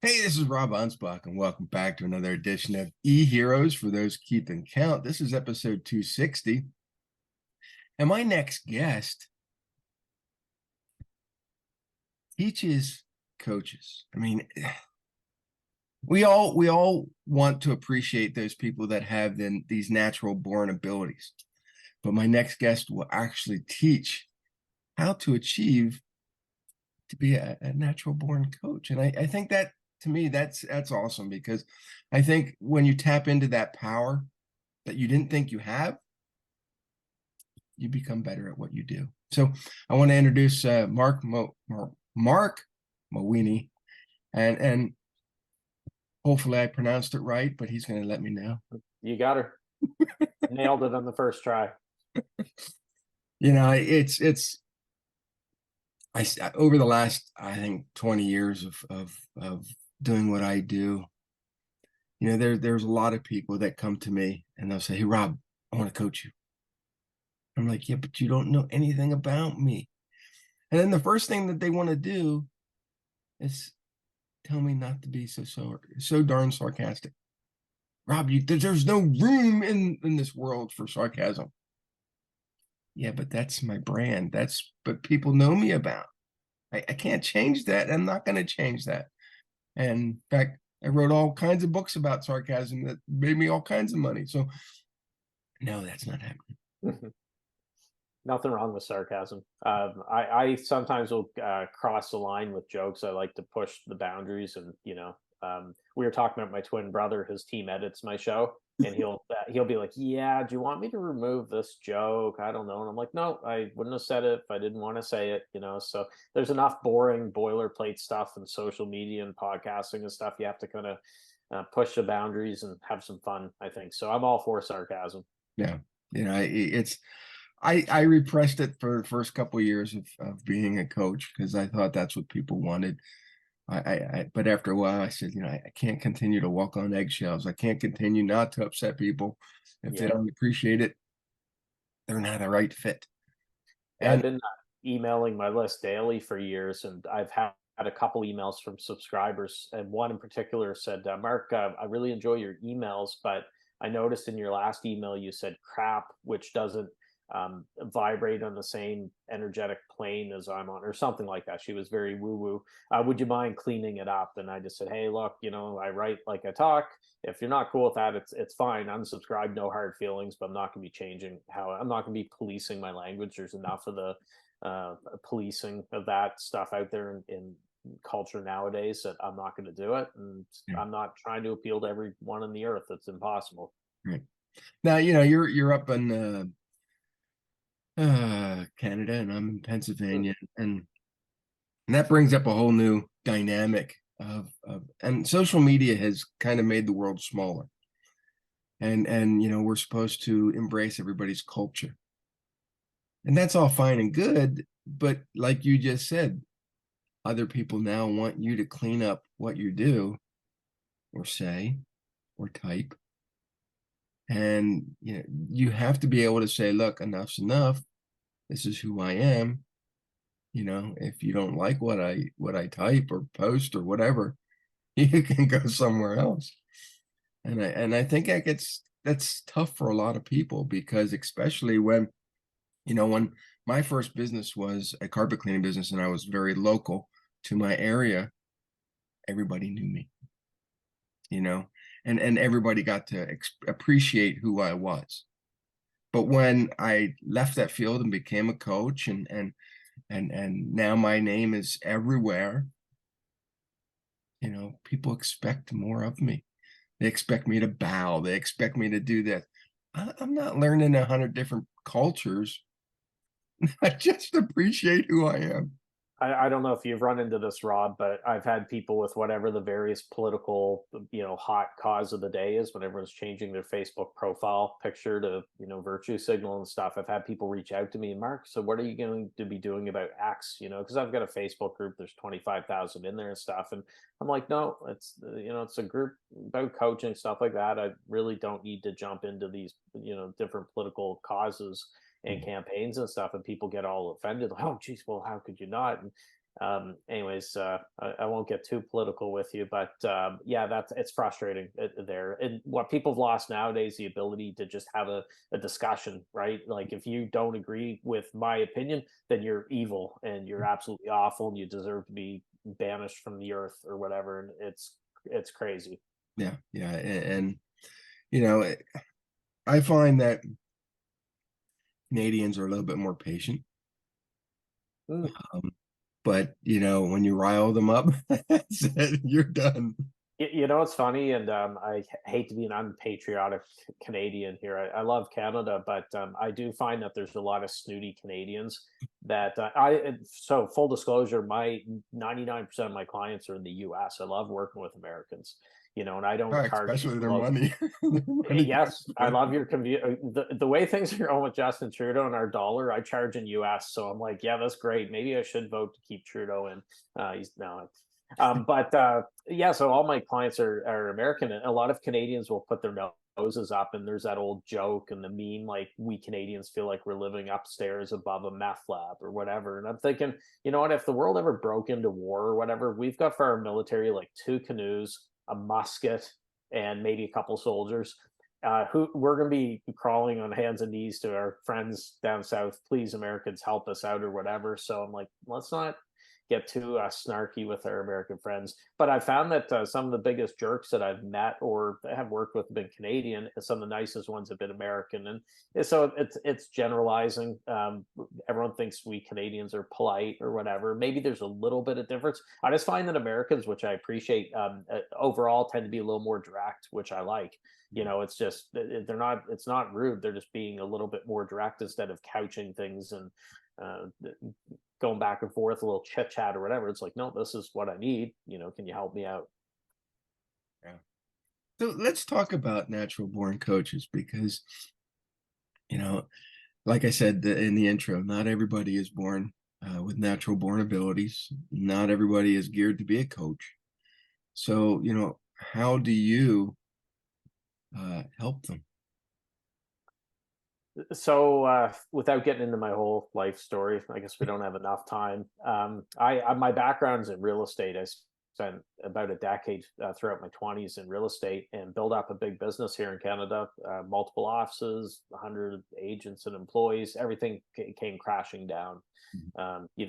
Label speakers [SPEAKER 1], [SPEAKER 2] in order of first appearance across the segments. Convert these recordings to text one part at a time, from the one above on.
[SPEAKER 1] Hey, this is Rob Anspach, and welcome back to another edition of E-Heroes for those keeping count. This is episode 260. And my next guest teaches coaches. I mean, we all want to appreciate those people that have these natural born abilities. But my next guest will actually teach how to achieve to be a natural born coach. And I think that to me, that's awesome, because I think when you tap into that power that you didn't think you have, you become better at what you do. So I want to introduce Marc Mawhinney, and hopefully I pronounced it right, but he's going to let me know.
[SPEAKER 2] You got her. Nailed it on the first try.
[SPEAKER 1] It's over the last, I think, 20 years of doing what I do. There's a lot of people that come to me and they'll say, "Hey, Rob, I want to coach you." I'm like, "Yeah, but you don't know anything about me." And then the first thing that they want to do is tell me not to be so darn sarcastic. Rob, there's no room in this world for sarcasm. Yeah, but that's my brand. That's what people know me about. I can't change that. I'm not going to change that. And in fact, I wrote all kinds of books about sarcasm that made me all kinds of money. So no, that's not happening.
[SPEAKER 2] Nothing wrong with sarcasm. I sometimes will cross the line with jokes. I like to push the boundaries, and we were talking about my twin brother. His team edits my show, and he'll be like, "Yeah, do you want me to remove this joke? I don't know." And I'm like, "No, I wouldn't have said it if I didn't want to say it." So there's enough boring boilerplate stuff in social media and podcasting and stuff. You have to kind of push the boundaries and have some fun, I think. So I'm all for sarcasm.
[SPEAKER 1] Yeah. I repressed it for the first couple of years of being a coach, because I thought that's what people wanted. But after a while I said, I can't continue to walk on eggshells. I can't continue not to upset people. If they
[SPEAKER 2] Yeah.
[SPEAKER 1] don't appreciate it, they're not a right fit.
[SPEAKER 2] Yeah, I've
[SPEAKER 1] And
[SPEAKER 2] been emailing my list daily for years, and I've had a couple emails from subscribers, and one in particular said, "Mark, I really enjoy your emails, but I noticed in your last email you said crap, which doesn't vibrate on the same energetic plane as I'm on," or something like that. She was very woo woo. Would you mind cleaning it up? And I just said, "Hey, look, I write like I talk. If you're not cool with that, it's fine. Unsubscribe, no hard feelings. But I'm not going to be changing how I'm not going to be policing my language. There's enough of the policing of that stuff out there in culture nowadays that I'm not going to do it, and
[SPEAKER 1] yeah,
[SPEAKER 2] I'm not trying to appeal to everyone on the earth. It's impossible."
[SPEAKER 1] right. Now, you're up in Canada, and I'm in
[SPEAKER 2] Mm.
[SPEAKER 1] Pennsylvania, and that brings up a whole new dynamic of and social media has kind of made the world smaller. And we're supposed to embrace everybody's culture. And that's all fine and good, but like you just said, other people now want you to clean up what you do or say or type. And you have to be able to say, "Look, enough's enough. This is who I am. If you don't like what I type or post or whatever, you can go somewhere else." And I think that's tough for a lot of people, because especially when my first business was a carpet cleaning business and I was very local to my area, everybody knew me, you know, and everybody got to appreciate who I was. But when I left that field and became a coach, and now my name is everywhere, people expect more of me. They expect me to bow. They expect me to do that. I'm not learning 100 different cultures. I just appreciate who I am.
[SPEAKER 2] I don't know if you've run into this, Rob, but I've had people with whatever the various political, hot cause of the day is, when everyone's changing their Facebook profile picture to, virtue signal and stuff. I've had people reach out to me, "Mark, so what are you going to be doing about X?" Because I've got a Facebook group, there's 25,000 in there and stuff. And I'm like, "No, it's a group about coaching, stuff like that. I really don't need to jump into these, different political causes and campaigns and stuff." And people get all offended, like, "Oh geez, well, how could you not?" And Anyways, I won't get too political with you, but yeah, it's frustrating there. And what people have lost nowadays, the ability to just have a discussion, right? Like if you don't agree with my opinion, then you're evil and you're absolutely awful and you deserve to be banished from the earth or whatever. And it's crazy.
[SPEAKER 1] Yeah, yeah, and you know, I find that Canadians are a little bit more patient.
[SPEAKER 2] Mm.
[SPEAKER 1] Um, but when you rile them up, that's it, you're done.
[SPEAKER 2] You know, it's funny, and hate to be an unpatriotic Canadian here. I love Canada, but I do find that there's a lot of snooty Canadians that so full disclosure, my 99% of my clients are in the US. I love working with Americans, and I don't charge
[SPEAKER 1] Especially
[SPEAKER 2] super
[SPEAKER 1] their
[SPEAKER 2] low.
[SPEAKER 1] money. Their money
[SPEAKER 2] Yes, I
[SPEAKER 1] comes
[SPEAKER 2] love your the way things are going with Justin Trudeau and our dollar. I charge in US, so I'm like, yeah, that's great. Maybe I should vote to keep Trudeau in. He's no, but yeah, so all my clients are American, and a lot of Canadians will put their noses up, and there's that old joke and the meme, like we Canadians feel like we're living upstairs above a meth lab or whatever. And I'm thinking, you know what? If the world ever broke into war or whatever, we've got for our military like 2 canoes, a musket, and maybe a couple soldiers. Who we're going to be crawling on hands and knees to our friends down south. Please, Americans, help us out or whatever. So I'm like, let's not get too snarky with our American friends. But I found that some of the biggest jerks that I've met or have worked with have been Canadian, and some of the nicest ones have been American. And so it's generalizing. Everyone thinks we Canadians are polite or whatever. Maybe there's a little bit of difference. I just find that Americans, which I appreciate, overall tend to be a little more direct, which I like. It's just they're not. It's not rude. They're just being a little bit more direct instead of couching things and uh, going back and forth, a little chit chat or whatever. It's like, no, this is what I need. Can you help me out?
[SPEAKER 1] Yeah. So let's talk about natural born coaches because, you know, like I said in the intro, not everybody is born with natural born abilities. Not everybody is geared to be a coach. So, how do you help them?
[SPEAKER 2] So, without getting into my whole life story, I guess we don't have enough time. My background is in real estate. I spent about a decade throughout my 20s in real estate and built up a big business here in Canada, multiple offices, 100 agents and employees. Everything came crashing down,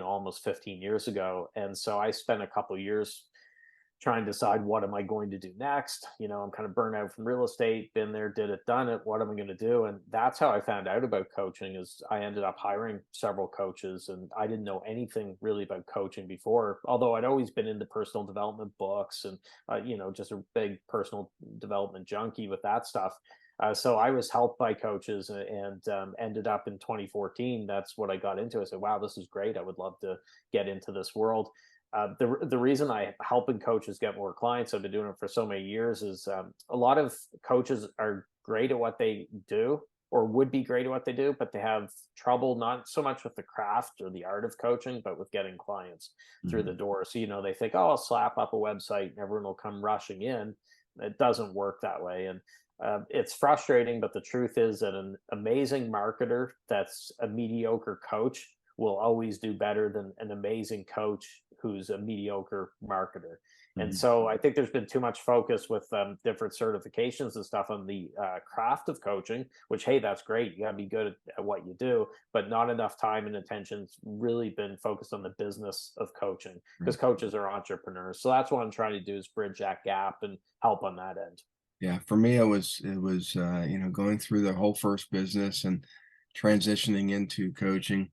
[SPEAKER 2] almost 15 years ago. And so I spent a couple years trying to decide what am I going to do next. I'm kind of burnt out from real estate, been there, did it, done it. What am I going to do? And that's how I found out about coaching. Is I ended up hiring several coaches, and I didn't know anything really about coaching before. Although I'd always been into personal development books and just a big personal development junkie with that stuff. So I was helped by coaches and ended up in 2014. That's what I got into. I said, wow, this is great. I would love to get into this world. The reason I helping coaches get more clients, I've been doing it for so many years, is a lot of coaches are great at what they do or would be great at what they do, but they have trouble not so much with the craft or the art of coaching, but with getting clients through the
[SPEAKER 1] Mhm.
[SPEAKER 2] door. So they think, oh, I'll slap up a website and everyone will come rushing in. It doesn't work that way, and it's frustrating. But the truth is that an amazing marketer that's a mediocre coach will always do better than an amazing coach who's a mediocre marketer. And
[SPEAKER 1] Mhm.
[SPEAKER 2] so I think there's been too much focus with different certifications and stuff on the craft of coaching, which, hey, that's great. You got to be good at what you do, but not enough time and attention's really been focused on the business of coaching because
[SPEAKER 1] Right.
[SPEAKER 2] coaches are entrepreneurs. So that's what I'm trying to do is bridge that gap and help on that end.
[SPEAKER 1] Yeah, for me, it was going through the whole first business and transitioning into coaching.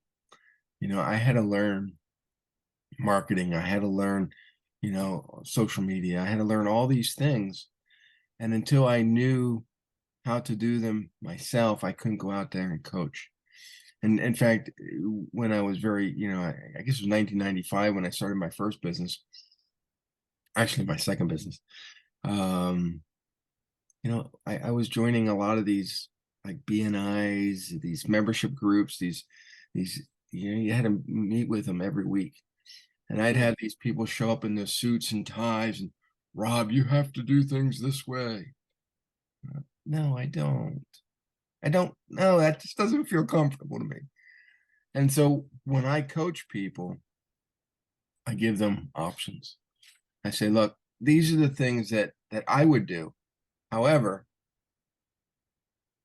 [SPEAKER 1] I had to learn marketing. I had to learn, social media. I had to learn all these things. And until I knew how to do them myself, I couldn't go out there and coach. And in fact, when I was very, I guess it was 1995 when I started my first business, actually my second business. Um, I was joining a lot of these like BNIs, these membership groups, these, you had to meet with them every week. And I'd
[SPEAKER 2] Mm.
[SPEAKER 1] have these people show up in their suits and ties and, Rob, you have to do things this way. No, I don't. I don't. No, that just doesn't feel comfortable to me. And so when I coach people, I give them options. I say, look, these are the things that I would do. However,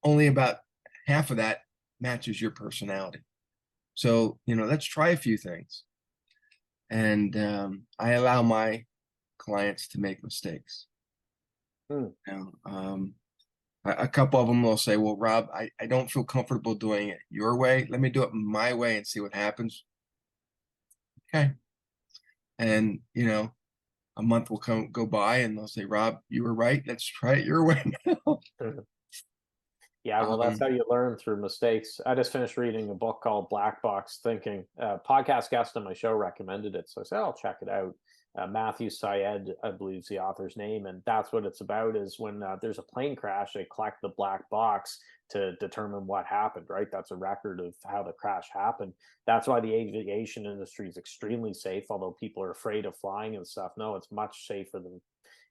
[SPEAKER 1] only about half of that matches your personality. So, let's try a few things. And I allow my clients to make mistakes.
[SPEAKER 2] Hmm.
[SPEAKER 1] A couple of them will say, well, Rob, I don't feel comfortable doing it your way. Let me do it my way and see what happens. Okay. And, a month will go by and they'll say, Rob, you were right. Let's try it your way now.
[SPEAKER 2] Yeah, well, that's how you learn through mistakes. I just finished reading a book called Black Box Thinking. Podcast guest on my show recommended it, so I said I'll check it out. Matthew Syed, I believe, is the author's name, and that's what it's about. Is when there's a plane crash, they collect the black box to determine what happened. Right, that's a record of how the crash happened. That's why the aviation industry is extremely safe, although people are afraid of flying and stuff. No, it's much safer than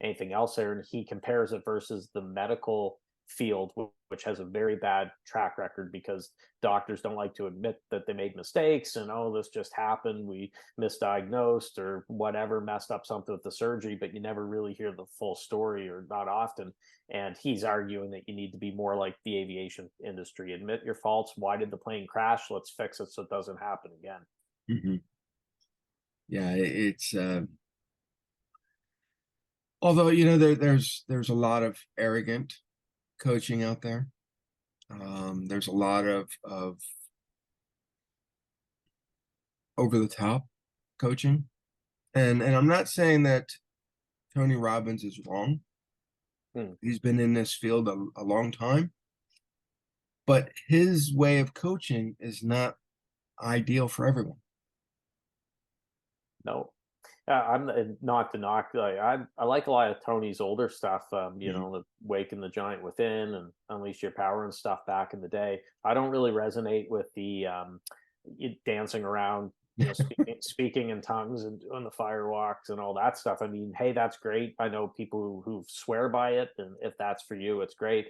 [SPEAKER 2] anything else there. And he compares it versus the medical field, which has a very bad track record because doctors don't like to admit that they made mistakes and, oh, this just happened, we misdiagnosed or whatever, messed up something with the surgery, but you never really hear the full story, or not often. And he's arguing that you need to be more like the aviation industry: admit your faults. Why did the plane crash? Let's fix it so it doesn't happen again.
[SPEAKER 1] Mhm. Yeah, it's although there's a lot of arrogant coaching out there. There's a lot of over the top coaching, and I'm not saying that Tony Robbins is wrong.
[SPEAKER 2] Hmm.
[SPEAKER 1] He's been in this field a long time, but his way of coaching is not ideal for everyone.
[SPEAKER 2] No, I'm not to knock. Like, I like a lot of Tony's older stuff.
[SPEAKER 1] Mhm.
[SPEAKER 2] The Waking the Giant Within and Unleash Your Power and stuff back in the day. I don't really resonate with the dancing around, speaking in tongues and doing the firewalks and all that stuff. I mean, hey, that's great. I know people who swear by it, and if that's for you, it's great.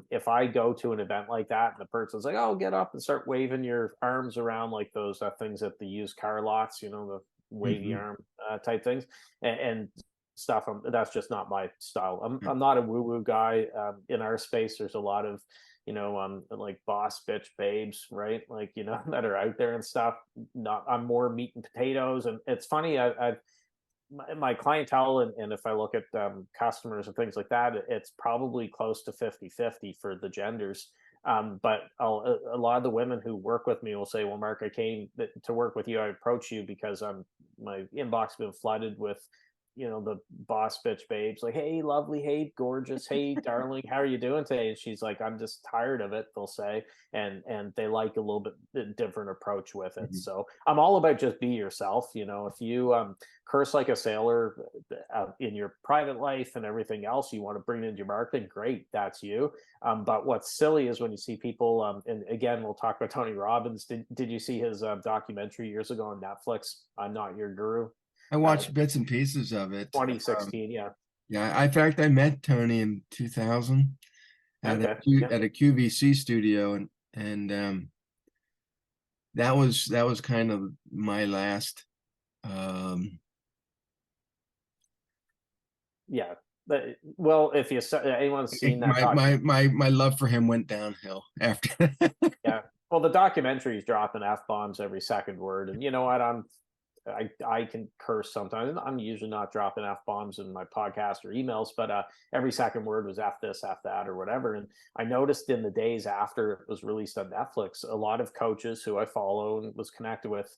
[SPEAKER 2] If I go to an event like that and the person's like, "Oh, get up and start waving your arms around like those things at the used car lots," the wavy
[SPEAKER 1] Mhm.
[SPEAKER 2] arm type things and stuff. That's just not my style. I'm
[SPEAKER 1] Yeah.
[SPEAKER 2] I'm not a woo woo guy. In our space, there's a lot of like boss bitch babes, right? Like that are out there and stuff. Not I'm more meat and potatoes, and it's funny. I've my clientele, and if I look at customers and things like that, it's probably close to 50-50 for the genders. But a lot of the women who work with me will say, well, Mark, I came to work with you. I approach you because my inbox has been flooded with the boss bitch babes, like, hey lovely, hey gorgeous, hey darling, how are you doing today? And she's like, I'm just tired of it, they'll say. And they like a little bit different approach with it.
[SPEAKER 1] Mhm.
[SPEAKER 2] So I'm all about just be yourself. If you curse like a sailor in your private life and everything else, you want to bring it into your marketing, great, that's you. But what's silly is when you see people, and again, we'll talk about Tony Robbins. Did you see his documentary years ago on Netflix, I'm Not Your Guru?
[SPEAKER 1] I
[SPEAKER 2] uh,
[SPEAKER 1] watched bits and pieces of it.
[SPEAKER 2] 2016, yeah.
[SPEAKER 1] Yeah, in fact, I met Tony in 2000 at
[SPEAKER 2] Okay, yeah.
[SPEAKER 1] at a QVC studio, and that was kind of my last. Um,
[SPEAKER 2] Yeah. Well, if anyone's seen that
[SPEAKER 1] my love for him went downhill after.
[SPEAKER 2] yeah. Well, the documentary's dropping F-bombs every second word. And you know what? I can curse sometimes. I'm usually not dropping F bombs in my podcast or emails, but every second word was F this, F that, or whatever. And I noticed in the days after it was released on Netflix, a lot of coaches who I follow and was connected with,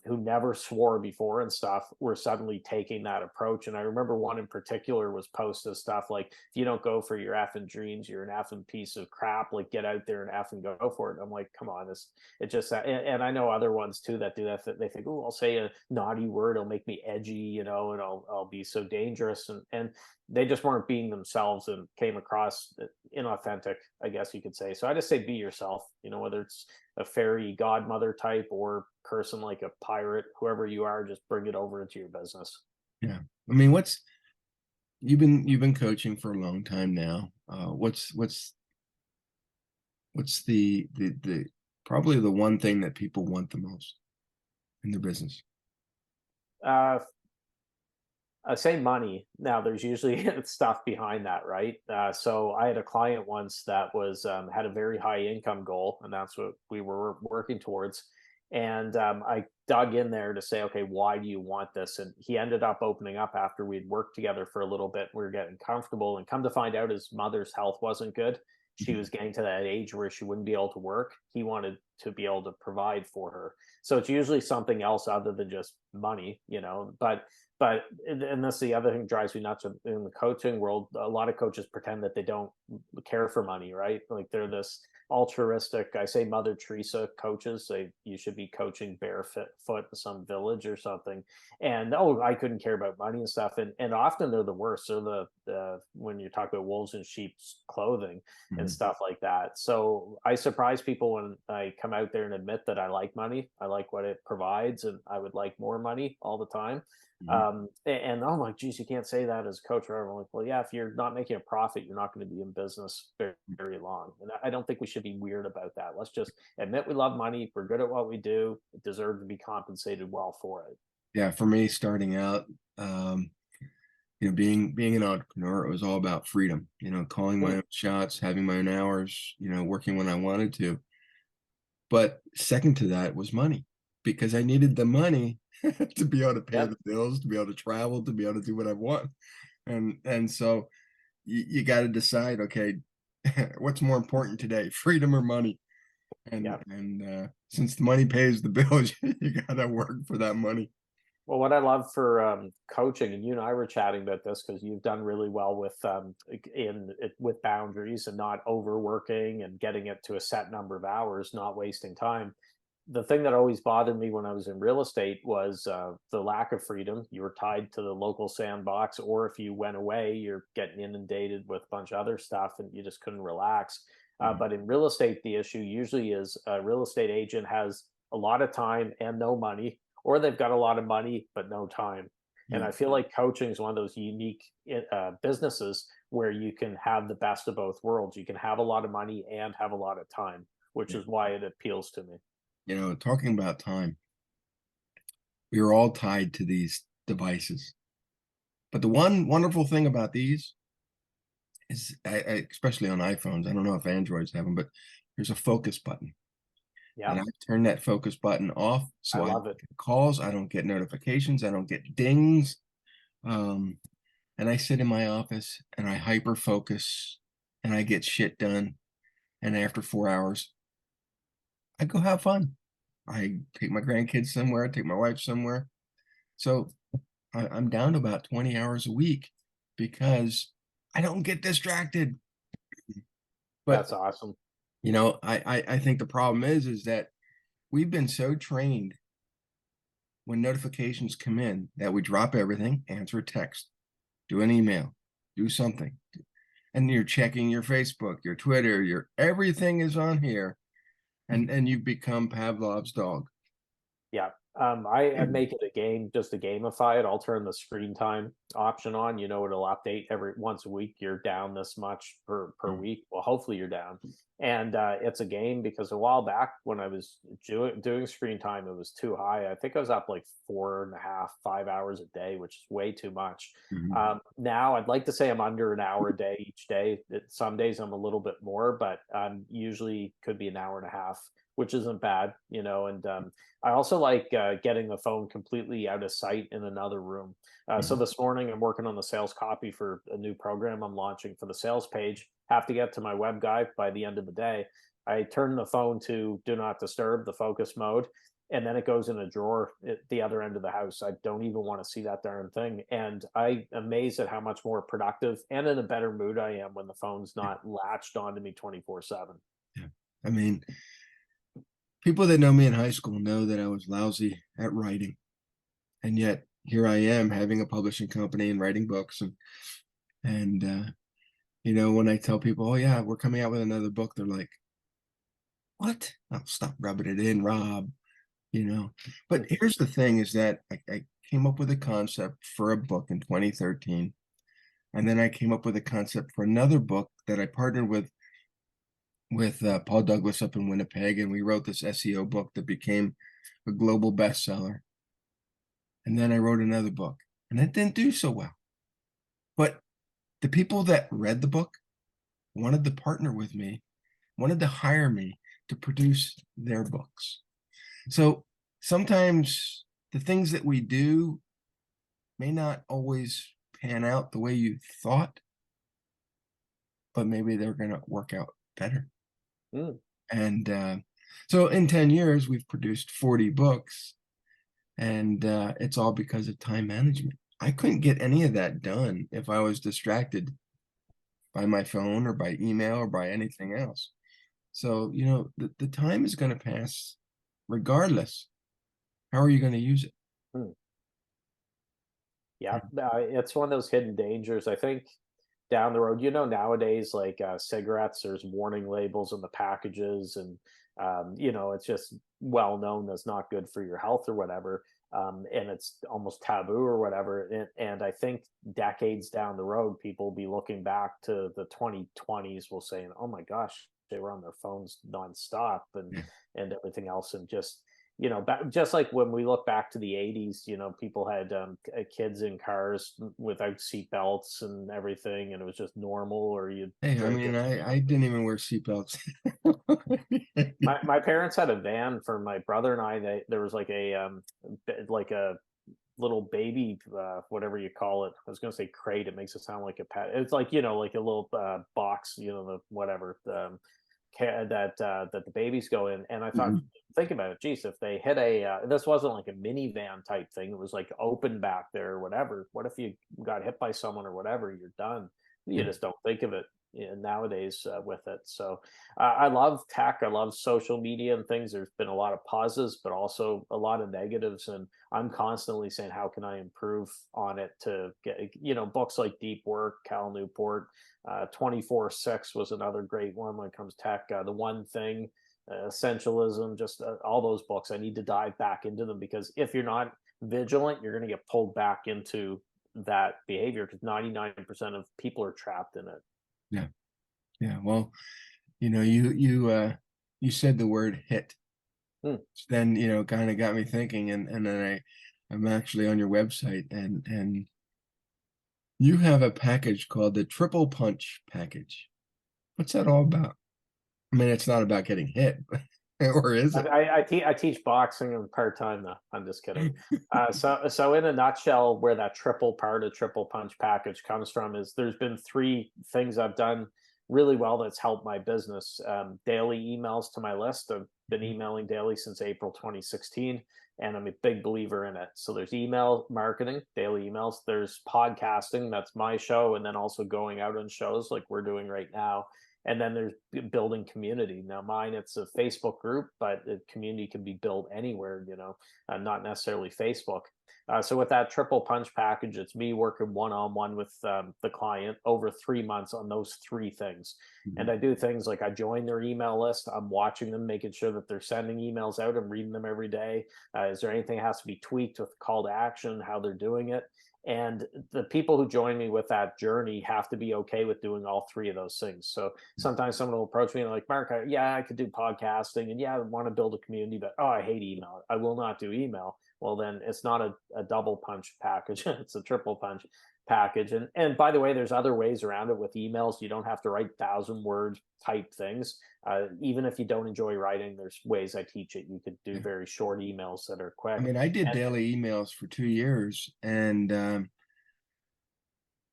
[SPEAKER 2] who never swore before and stuff, were suddenly taking that approach. And I remember one in particular was posted stuff like, if you don't go for your effing dreams, you're an effing piece of crap. Like, get out there and effing go for it. And I'm like, come on, this it just and I know other ones too that do that. That they think, oh, I'll say a naughty word, it'll make me edgy, and I'll be so dangerous, and they just weren't being themselves and came across inauthentic, I guess you could say. So I just say be yourself. Whether it's a fairy godmother type or cursing like a pirate, whoever you are, just bring it over into your business.
[SPEAKER 1] Yeah, I mean, what's you've been coaching for a long time now. What's the probably the one thing that people want the most in their business?
[SPEAKER 2] Uh, I say money. Now, there's usually stuff behind that, right? So I had a client once that was had a very high income goal, and that's what we were working towards. And I dug in there to say, okay, why do you want this? And he ended up opening up after we'd worked together for a little bit. We were getting comfortable, and come to find out, his mother's health wasn't good. She
[SPEAKER 1] Mhm.
[SPEAKER 2] was getting to that age where she wouldn't be able to work. He wanted to be able to provide for her. So it's usually something else other than just money, but and that's the other thing that drives me nuts in the coaching world. A lot of coaches pretend that they don't care for money, right? Like they're this altruistic. I say Mother Teresa coaches. Say you should be coaching barefoot in some village or something. And oh, I couldn't care about money and stuff. And often they're the worst. They're the when you talk about wolves in sheep's clothing and
[SPEAKER 1] Mhm.
[SPEAKER 2] stuff like that. So I surprise people when I come out there and admit that I like money. I like what it provides, and I would like more money all the time.
[SPEAKER 1] Mhm.
[SPEAKER 2] And I'm like, geez, you can't say that as a coach. Or I'm like, well, yeah, if you're not making a profit, you're not going to be in business very, very long. And I don't think we should be weird about that. Let's just admit we love money. We're good at what we do. We deserve to be compensated well for it.
[SPEAKER 1] Yeah, for me, starting out, um, being an entrepreneur, it was all about freedom. Calling my
[SPEAKER 2] Mm,
[SPEAKER 1] own shots, having my own hours. Working when I wanted to. But second to that was money, because I needed the money to be able to pay
[SPEAKER 2] yep.
[SPEAKER 1] the bills, to be able to travel, to be able to do what I want. And so you got to decide, okay, what's more important today, freedom or money? And since the money pays the bills, you got to work for that money.
[SPEAKER 2] Well, what I love for coaching, and you and I were chatting about this because you've done really well with with boundaries and not overworking and getting it to a set number of hours, not wasting time. The thing that always bothered me when I was in real estate was the lack of freedom. You were tied to the local sandbox, or if you went away, you're getting inundated with a bunch of other stuff, and you just couldn't relax.
[SPEAKER 1] Mhm.
[SPEAKER 2] But in real estate, the issue usually is a real estate agent has a lot of time and no money, or they've got a lot of money but no time. And
[SPEAKER 1] Yeah,
[SPEAKER 2] I feel like coaching is one of those unique businesses where you can have the best of both worlds. You can have a lot of money and have a lot of time, which
[SPEAKER 1] yeah.
[SPEAKER 2] is why it appeals to me.
[SPEAKER 1] Talking about time, we are all tied to these devices. But the one wonderful thing about these is, especially on iPhones, I don't know if Androids have them, but there's a focus button. And
[SPEAKER 2] Yeah,
[SPEAKER 1] I turn that focus button off
[SPEAKER 2] I
[SPEAKER 1] so I don't
[SPEAKER 2] love it.
[SPEAKER 1] get calls, I don't get notifications, I don't get dings. Um, and I sit in my office and I hyper focus and I get shit done. And after 4 hours, I go have fun. I take my grandkids somewhere, I take my wife somewhere. So I'm down to about 20 hours a week because I don't get distracted. But
[SPEAKER 2] That's awesome.
[SPEAKER 1] I think the problem is that we've been so trained when notifications come in that we drop everything, answer a text, do an email, do something. And you're checking your Facebook, your Twitter, your everything is on here. And you've become Pavlov's dog.
[SPEAKER 2] Yeah. I make it a game just to gamify it. I'll turn the screen time option on. It'll update every once a week. You're down this much per week. Well, hopefully you're down. And it's a game because a while back when I was doing screen time, it was too high. I think I was up like 4.5, 5 hours a day, which is way too much.
[SPEAKER 1] Mhm.
[SPEAKER 2] Now I'd like to say I'm under an hour a day each day. Some days I'm a little bit more, but usually could be an hour and a half, which isn't bad. And I also like getting the phone completely out of sight in another room. So
[SPEAKER 1] Mhm.
[SPEAKER 2] this morning, I'm working on the sales copy for a new program I'm launching for the sales page. Have to get to my web guy by the end of the day. I turn the phone to do not disturb, the focus mode, and then it goes in a drawer at the other end of the house. I don't even want to see that darn thing. And I'm amazed at how much more productive and in a better mood I am when the phone's not latched onto me 24/7.
[SPEAKER 1] Yeah. I mean, people that know me in high school know that I was lousy at writing. And yet here I am having a publishing company and writing books. And when I tell people, oh yeah, we're coming out with another book, they're like, what? Oh, stop rubbing it in, Rob. you know. But here's the thing is that I came up with a concept for a book in 2013. And then I came up with a concept for another book that I partnered with Paul Douglas up in Winnipeg, and we wrote this SEO book that became a global bestseller. And then I wrote another book, and it didn't do so well. But the people that read the book wanted to partner with me, wanted to hire me to produce their books. So sometimes the things that we do may not always pan out the way you thought, but maybe they're going to work out better.
[SPEAKER 2] Mm.
[SPEAKER 1] And so in 10 years, we've produced 40 books, and it's all because of time management. I couldn't get any of that done if I was distracted by my phone or by email or by anything else. So, the time is going to pass regardless. How are you going to use it?
[SPEAKER 2] Mm. Yeah, it's one of those hidden dangers. I think down the road, nowadays, like cigarettes, there's warning labels on the packages, and it's just well known that's not good for your health or whatever. And it's almost taboo or whatever. And I think decades down the road, people will be looking back to the 2020s, will saying, "Oh my gosh, they were on their phones nonstop,"
[SPEAKER 1] Yeah.
[SPEAKER 2] and everything else, and just just like when we look back to the 80s, people had kids in cars without seat belts and everything, and it was just normal, or you'd
[SPEAKER 1] Hey, I
[SPEAKER 2] drink
[SPEAKER 1] mean,
[SPEAKER 2] it.
[SPEAKER 1] I didn't even wear seatbelts.
[SPEAKER 2] My parents had a van for my brother and I. There was like like a little baby, whatever you call it. I was going to say crate. It makes it sound like a pet. It's like, like a little box, the whatever, that the babies go in. And I thought,
[SPEAKER 1] Mhm.
[SPEAKER 2] think about it, geez, if they hit this wasn't like a minivan type thing, it was like open back there or whatever. What if you got hit by someone or whatever? You're done. You
[SPEAKER 1] Yeah.
[SPEAKER 2] just don't think of it nowadays with it. So I love tech. I love social media and things. There's been a lot of positives, but also a lot of negatives. And I'm constantly saying, how can I improve on it to get, books like Deep Work, Cal Newport, 24/6 was another great one when it comes to tech. The One Thing, Essentialism, just all those books. I need to dive back into them, because if you're not vigilant, you're going to get pulled back into that behavior, because 99% of people are trapped in it.
[SPEAKER 1] Yeah. Yeah. Well, you said the word hit.
[SPEAKER 2] Hmm.
[SPEAKER 1] Then, kind of got me thinking, and then I'm actually on your website, and you have a package called the Triple Punch package. What's that all about? I mean, it's not about getting hit, or is it?
[SPEAKER 2] I teach boxing and part time though. I'm just kidding. So in a nutshell, where that triple punch package comes from is there's been three things I've done really well that's helped my business. Daily emails to my list. I've been emailing daily since April 2016, and I'm a big believer in it. So there's email marketing, daily emails. There's podcasting, that's my show, and then also going out on shows like we're doing right now. And then there's building community. Now mine, it's a Facebook group, but the community can be built anywhere, not necessarily Facebook. So with that triple punch package, it's me working one-on-one with the client over 3 months on those three things. And
[SPEAKER 1] Mhm.
[SPEAKER 2] I do things like I join their email list. I'm watching them, making sure that they're sending emails out. I'm reading them every day. Is there anything that has to be tweaked with call to action, how they're doing it? And the people who join me with that journey have to be okay with doing all three of those things. So sometimes someone will approach me and like, Mark, yeah, I could do podcasting, and yeah, I want to build a community, but oh, I hate email. I will not do email. Well, then it's not a double punch package. It's a triple punch package. And by the way, there's other ways around it with emails. You don't have to write 1,000 word type things. Even if you don't enjoy writing, there's ways I teach it. You could do
[SPEAKER 1] Yeah.
[SPEAKER 2] very short emails that are
[SPEAKER 1] I
[SPEAKER 2] quick.
[SPEAKER 1] mean, I did
[SPEAKER 2] And
[SPEAKER 1] daily emails for 2 years, and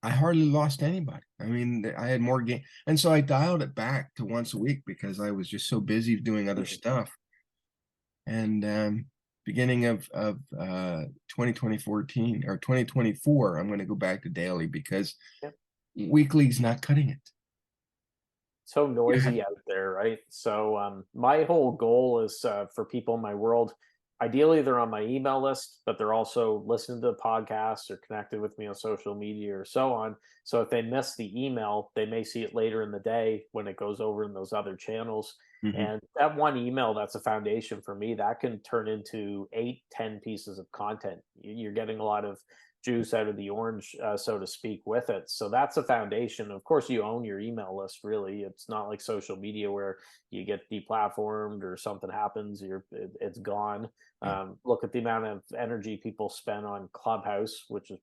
[SPEAKER 1] I hardly lost anybody. I mean, I had more game, and so I dialed it back to once a week because I was just so busy doing other stuff. And beginning of 2014 or 2024, I'm going to go back to daily because
[SPEAKER 2] yeah,
[SPEAKER 1] weekly's not cutting it.
[SPEAKER 2] so
[SPEAKER 1] Yeah.
[SPEAKER 2] noisy out there, right? So my whole goal is for people in my world. Ideally, they're on my email list, but they're also listening to the podcast or connected with me on social media or so on. So if they miss the email, they may see it later in the day when it goes over in those other channels.
[SPEAKER 1] Mhm.
[SPEAKER 2] And that one email, that's a foundation for me. That can turn into 8, 10 pieces of content. You're getting a lot of juice out of the orange, so to speak, with it. So that's a foundation. Of course, you own your email list. Really, it's not like social media where you get deplatformed or something happens, it's gone.
[SPEAKER 1] Yeah.
[SPEAKER 2] Look at the amount of energy people spend on Clubhouse, which is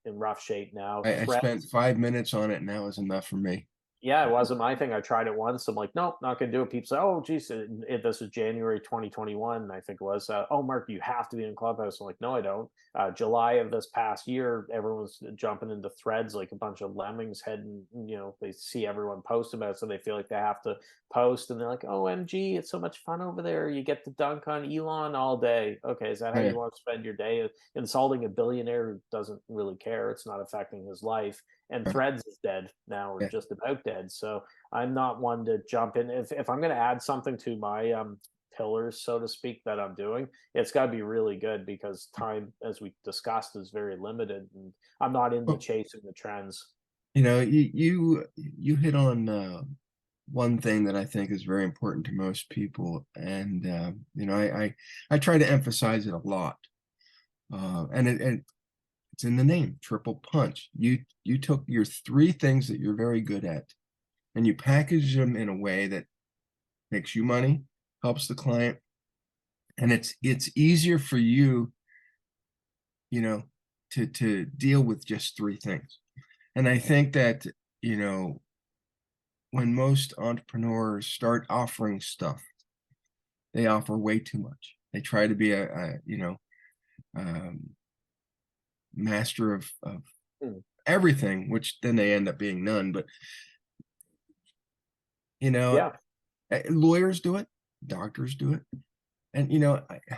[SPEAKER 2] in rough shape now.
[SPEAKER 1] I spent
[SPEAKER 2] Threads,
[SPEAKER 1] 5 minutes on it, and that was enough for me.
[SPEAKER 2] yeah, it wasn't my thing. I tried it once. I'm like, nope, not gonna do it. People say, "Oh, geez, this is January 2021." I think it was. Oh, Mark, you have to be in Clubhouse. I'm like, no, I don't. July of this past year, everyone's jumping into Threads like a bunch of lemmings heading. They see everyone post about it, so they feel like they have to post, and they're like, "OMG, it's so much fun over there. You get to dunk on Elon all day." Okay, is that how
[SPEAKER 1] Yeah.
[SPEAKER 2] you want to spend your day? Insulting a billionaire who doesn't really care. It's not affecting his life, and
[SPEAKER 1] Right.
[SPEAKER 2] Threads is dead now, or
[SPEAKER 1] Yeah.
[SPEAKER 2] just about dead. So I'm not one to jump in. If I'm going to add something to my pillars, so to speak, that I'm doing, it's got to be really good, because time, as we discussed, is very limited, and I'm not into
[SPEAKER 1] Well,
[SPEAKER 2] chasing the trends.
[SPEAKER 1] you hit on one thing that I think is very important to most people, and I try to emphasize it a lot, and it's in the name, triple punch. You took your three things that you're very good at, and you package them in a way that makes you money, helps the client, and it's easier for you, you know, to deal with just three things. And I think that, you know, when most entrepreneurs start offering stuff, they offer way too much. They try to be um, master of
[SPEAKER 2] Hmm.
[SPEAKER 1] everything, which then they end up being none. But you know,
[SPEAKER 2] Yeah,
[SPEAKER 1] lawyers do it, doctors do it, and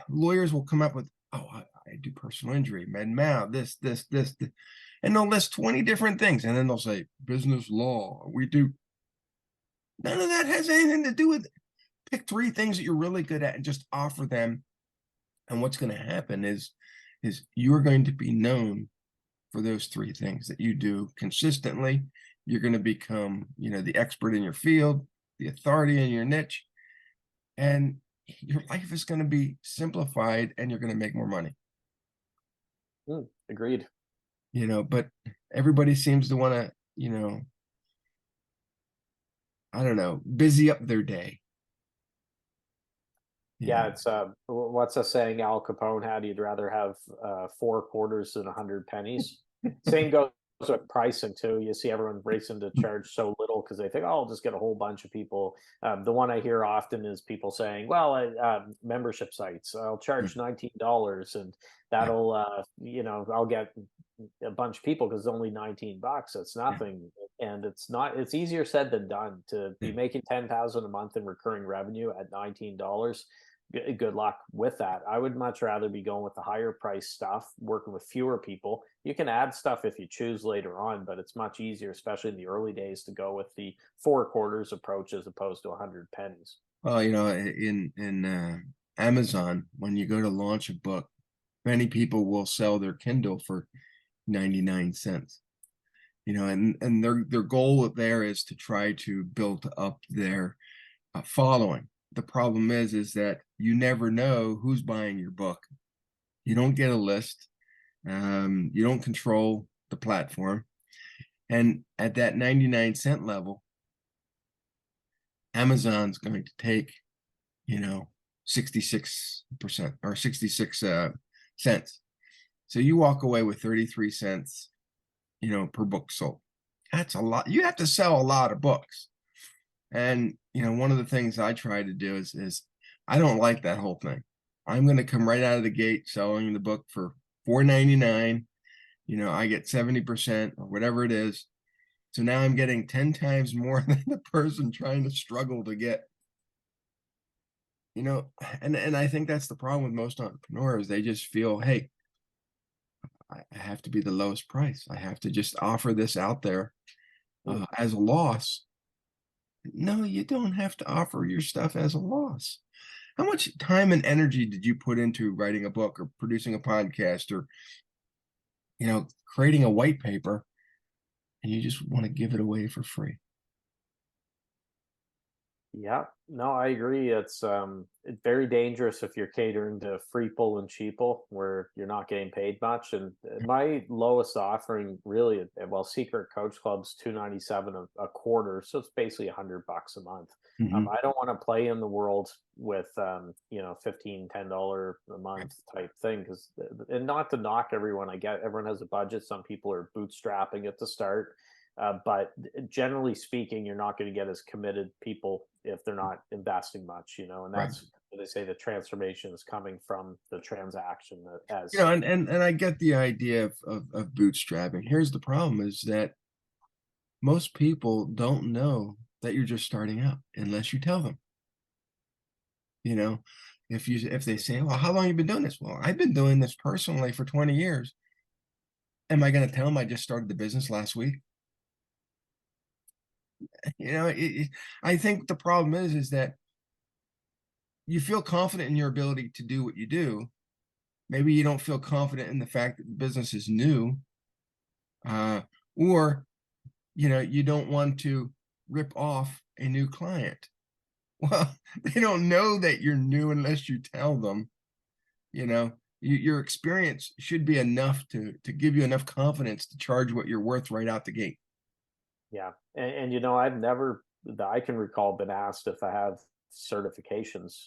[SPEAKER 1] lawyers will come up with, oh, I do personal injury, med mal, this, and they'll list 20 different things, and then they'll say business law. We do none of that has anything to do with it. Pick three things that you're really good at and just offer them. And what's going to happen is you're going to be known for those three things that you do consistently. You're going to become, the expert in your field, the authority in your niche, and your life is going to be simplified and you're going to make more money.
[SPEAKER 2] agreed.
[SPEAKER 1] But everybody seems to want to, I don't know, busy up their day. you
[SPEAKER 2] Yeah,
[SPEAKER 1] know
[SPEAKER 2] it's what's a saying Al Capone had? You'd rather have four quarters than 100 pennies. Same goes with pricing too. You see everyone racing to charge so little because they think, "Oh, I'll just get a whole bunch of people." The one I hear often is people saying, "Well, membership sites, I'll charge $19, and
[SPEAKER 1] yeah,
[SPEAKER 2] that'll, I'll get a bunch of people because it's only $19. It's
[SPEAKER 1] yeah,
[SPEAKER 2] nothing." And it's not. It's easier said than done to
[SPEAKER 1] yeah.
[SPEAKER 2] be making 10,000 a month in recurring revenue at $19. Good luck with that. I would much rather be going with the higher price stuff, working with fewer people. You can add stuff if you choose later on, but it's much easier, especially in the early days, to go with the four quarters approach as opposed to 100 pennies.
[SPEAKER 1] Well, in Amazon, when you go to launch a book, many people will sell their Kindle for 99 cents. And their goal there is to try to build up their following. The problem is that you never know who's buying your book. You don't get a list. You don't control the platform. And at that 99-cent level, Amazon's going to take, 66% or 66 cents. So you walk away with 33 cents, per book sold. That's a lot. You have to sell a lot of books. And, one of the things I try to do is I don't like that whole thing. I'm going to come right out of the gate selling the book for $4.99. I get 70% or whatever it is. So now I'm getting 10 times more than the person trying to struggle to get. And I think that's the problem with most entrepreneurs. They just feel, hey, I have to be the lowest price. I have to just offer this out there
[SPEAKER 2] Hmm.
[SPEAKER 1] as a loss. No, you don't have to offer your stuff as a loss. How much time and energy did you put into writing a book or producing a podcast or, creating a white paper, and you just want to give it away for free?
[SPEAKER 2] Yeah, no, I agree. It's very dangerous if you're catering to freeple and sheeple where you're not getting paid much. And my lowest offering really, well, Secret Coach Club's 297 a quarter, so it's basically $100 a month.
[SPEAKER 1] Hmm.
[SPEAKER 2] I don't want to play in the world with you know, 15, $10 a month type thing because, and not to knock everyone, I get everyone has a budget. Some people are bootstrapping at the start, but generally speaking, you're not going to get as committed people if they're not investing much, you know, and
[SPEAKER 1] Right.
[SPEAKER 2] that's what they say the transformation is coming from the transaction
[SPEAKER 1] You
[SPEAKER 2] as
[SPEAKER 1] know, and I get the idea of bootstrapping. Here's the problem is that most people don't know that you're just starting out unless you tell them, you know. If they say, well, how long you been doing this? Well, I've been doing this personally for 20 years. Am I going to tell them I just started the business last week? You know, I think the problem is that you feel confident in your ability to do what you do. Maybe you don't feel confident in the fact that the business is new, or you don't want to rip off a new client. Well, they don't know that you're new unless you tell them. You know, your experience should be enough to give you enough confidence to charge what you're worth right out the gate.
[SPEAKER 2] yeah. And you know, I've never that I can recall been asked if I have certifications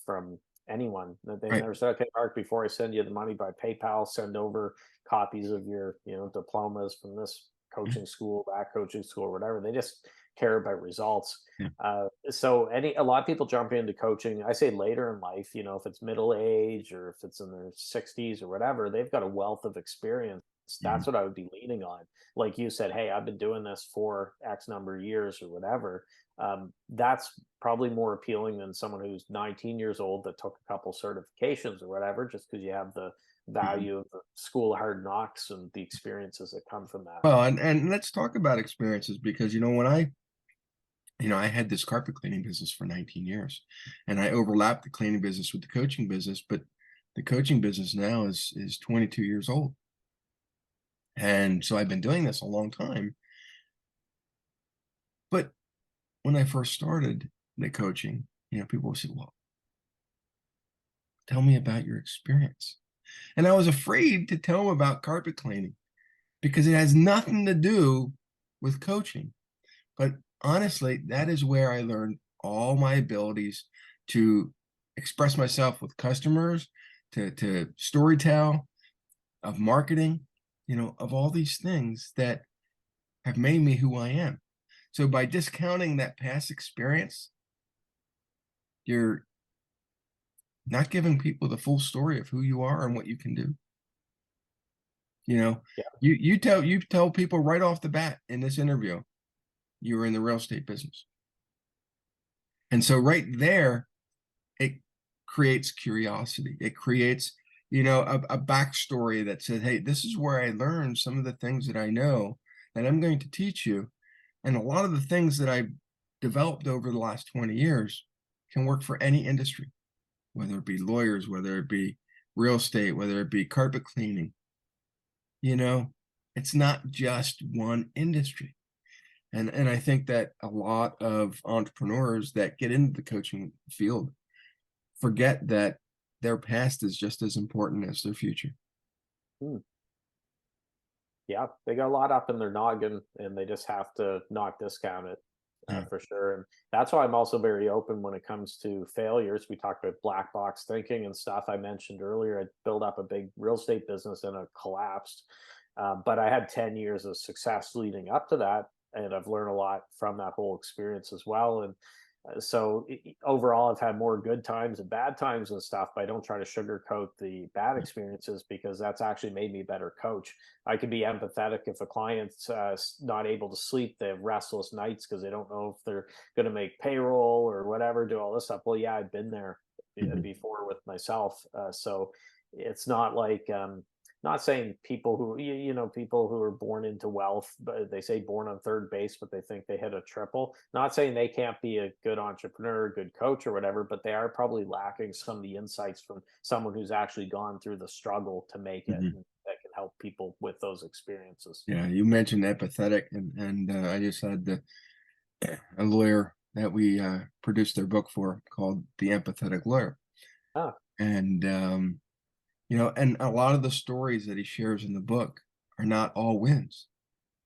[SPEAKER 2] from anyone. That they've
[SPEAKER 1] Right.
[SPEAKER 2] never said, okay, Mark, before I send you the money by PayPal, send over copies of your, you know, diplomas from this coaching school, that coaching school, or whatever. They just care about results.
[SPEAKER 1] Yeah.
[SPEAKER 2] So a lot of people jump into coaching. I say later in life, you know, if it's middle age or if it's in their 60s or whatever, they've got a wealth of experience.
[SPEAKER 1] Mhm.
[SPEAKER 2] That's what I would be leaning on. Like you said, hey, I've been doing this for X number of years or whatever. That's probably more appealing than someone who's 19 years old that took a couple certifications or whatever, just because you have the
[SPEAKER 1] Mhm.
[SPEAKER 2] value of the school of hard knocks and the experiences that come from that.
[SPEAKER 1] Well, and let's talk about experiences because when I had this carpet cleaning business for 19 years, and I overlapped the cleaning business with the coaching business, but the coaching business now is 22 years old. And so I've been doing this a long time. But when I first started the coaching, people would say, well, tell me about your experience. And I was afraid to tell them about carpet cleaning because it has nothing to do with coaching. But honestly, that is where I learned all my abilities to express myself with customers, to storytell, of marketing, of all these things that have made me who I am. So by discounting that past experience, you're not giving people the full story of who you are and what you can do. You know,
[SPEAKER 2] Yeah.
[SPEAKER 1] you tell people right off the bat in this interview, you were in the real estate business. And so right there, it creates curiosity. It creates, a backstory that says, hey, this is where I learned some of the things that I know that I'm going to teach you. And a lot of the things that I've developed over the last 20 years can work for any industry, whether it be lawyers, whether it be real estate, whether it be carpet cleaning. You know, it's not just one industry. And I think that a lot of entrepreneurs that get into the coaching field forget that their past is just as important as their future.
[SPEAKER 2] Hmm. Yeah, they got a lot up in their noggin, and they just have to not discount it,
[SPEAKER 1] Yeah.
[SPEAKER 2] for sure. And that's why I'm also very open when it comes to failures. We talked about black box thinking and stuff. I mentioned earlier, I built up a big real estate business and it collapsed, but I had 10 years of success leading up to that, and I've learned a lot from that whole experience as well. And so overall, I've had more good times and bad times and stuff, but I don't try to sugarcoat the bad experiences because that's actually made me a better coach. I could be empathetic if a client's not able to sleep, they have restless nights because they don't know if they're going to make payroll or whatever, do all this stuff. Well, yeah, I've been there
[SPEAKER 1] Mhm.
[SPEAKER 2] before with myself. So it's not like, not saying people who people who are born into wealth, but they say born on third base, but they think they hit a triple. Not saying they can't be a good entrepreneur, a good coach, or whatever, but they are probably lacking some of the insights from someone who's actually gone through the struggle to make it,
[SPEAKER 1] Mhm.
[SPEAKER 2] and that can help people with those experiences.
[SPEAKER 1] Yeah, you mentioned empathetic, and I just had a lawyer that we produced their book for, called The Empathetic Lawyer.
[SPEAKER 2] Ah,
[SPEAKER 1] And you know, and a lot of the stories that he shares in the book are not all wins.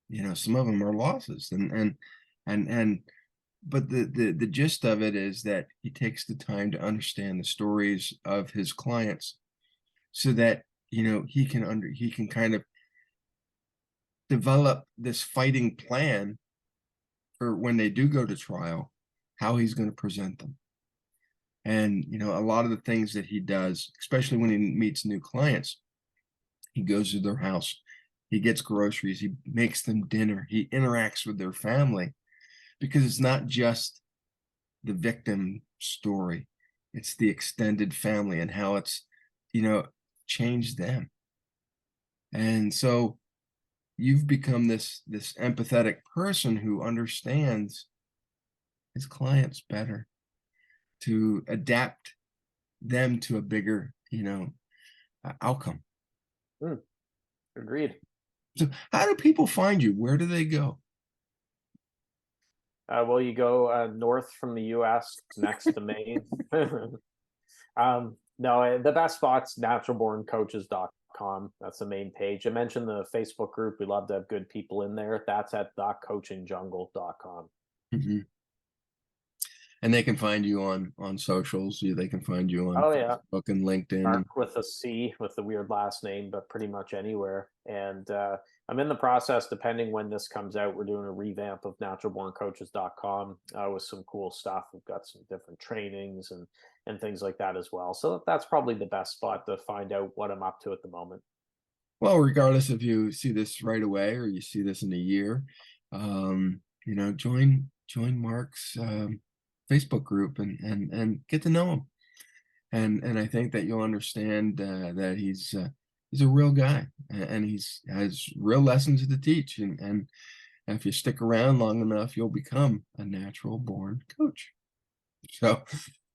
[SPEAKER 1] You know, some of them are losses, and but the gist of it is that he takes the time to understand the stories of his clients, so that, you know, he can kind of develop this fighting plan for when they do go to trial, how he's going to present them. And, you know, a lot of the things that he does, especially when he meets new clients, he goes to their house, he gets groceries, he makes them dinner, he interacts with their family, because it's not just the victim story, it's the extended family and how it's, you know, changed them. And so you've become this empathetic person who understands his clients better, to adapt them to a bigger, you know, outcome.
[SPEAKER 2] mm, agreed.
[SPEAKER 1] So how do people find you? Where do they go?
[SPEAKER 2] Well, you go north from the U.S. next to Maine. No, the best spot's naturalborncoaches.com. That's the main page. I mentioned the Facebook group. We love to have good people in there. That's at thecoachingjungle.com.
[SPEAKER 1] Mhm. And they can find you on socials. They can find you on
[SPEAKER 2] Oh yeah,
[SPEAKER 1] Facebook and LinkedIn.
[SPEAKER 2] Mark with a C with the weird last name, but pretty much anywhere. And I'm in the process, depending when this comes out, we're doing a revamp of naturalborncoaches.com with some cool stuff. We've got some different trainings and things like that as well. So that's probably the best spot to find out what I'm up to at the moment.
[SPEAKER 1] Well, regardless if you see this right away or you see this in a year, you know, join Mark's Facebook group and get to know him. And I think that you'll understand that he's a real guy, and he's has real lessons to teach. And if you stick around long enough, you'll become a natural born coach. So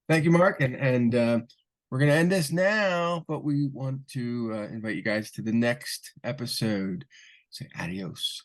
[SPEAKER 1] thank you, Mark. And we're going to end this now, but we want to invite you guys to the next episode. Say adios.